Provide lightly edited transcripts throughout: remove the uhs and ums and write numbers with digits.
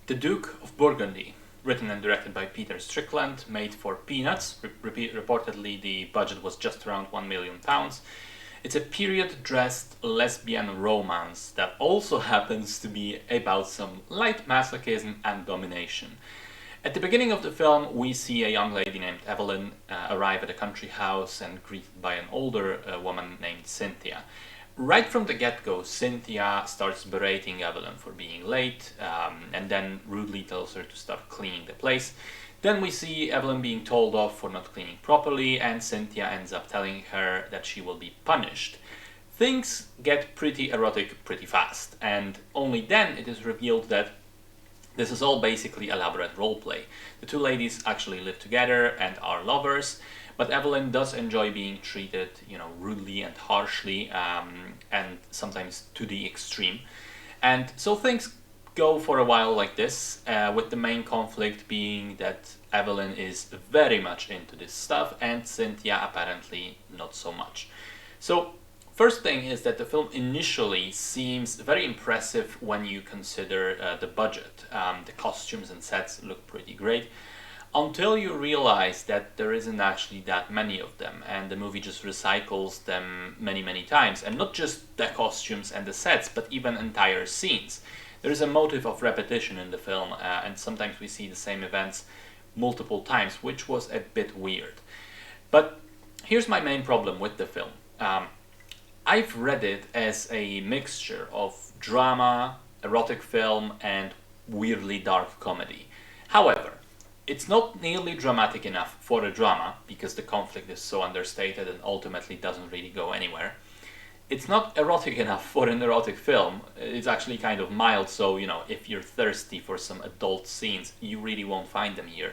The Duke of Burgundy, written and directed by Peter Strickland, made for peanuts. Reportedly, the budget was just around £1 million. It's a period-dressed lesbian romance that also happens to be about some light masochism and domination. At the beginning of the film, we see a young lady named Evelyn arrive at a country house and greeted by an older woman named Cynthia. Right from the get-go, Cynthia starts berating Evelyn for being late, and then rudely tells her to start cleaning the place. Then we see Evelyn being told off for not cleaning properly, and Cynthia ends up telling her that she will be punished. Things get pretty erotic pretty fast, and only then it is revealed that this is all basically elaborate roleplay. The two ladies actually live together and are lovers, but Evelyn does enjoy being treated, rudely and harshly, and sometimes to the extreme. And so things go for a while like this, with the main conflict being that Evelyn is very much into this stuff and Cynthia apparently not so much. So first thing is that the film initially seems very impressive when you consider the budget. The costumes and sets look pretty great, until you realize that there isn't actually that many of them, and the movie just recycles them many times, and not just the costumes and the sets, but even entire scenes. There is a motive of repetition in the film, and sometimes we see the same events multiple times, which was a bit weird. But here's my main problem with the film. I've read it as a mixture of drama, erotic film, and weirdly dark comedy. However, it's not nearly dramatic enough for a drama, because the conflict is so understated and ultimately doesn't really go anywhere. It's not erotic enough for an erotic film. It's actually kind of mild, so if you're thirsty for some adult scenes, you really won't find them here.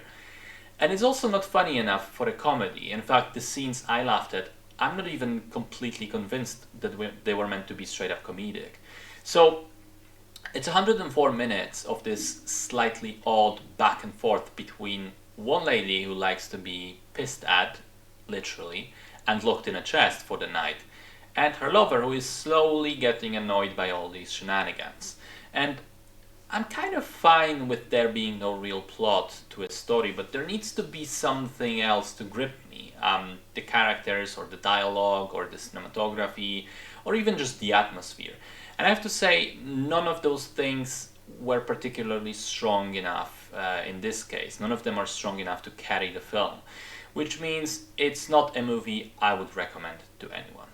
And it's also not funny enough for a comedy. In fact, the scenes I laughed at, I'm not even completely convinced that they were meant to be straight up comedic. So it's 104 minutes of this slightly odd back and forth between one lady who likes to be pissed at, literally, and locked in a chest for the night, and her lover who is slowly getting annoyed by all these shenanigans. And I'm kind of fine with there being no real plot to a story, but there needs to be something else to grip me. The characters, or the dialogue, or the cinematography, or even just the atmosphere. And I have to say, none of those things were particularly strong enough in this case. None of them are strong enough to carry the film, which means it's not a movie I would recommend to anyone.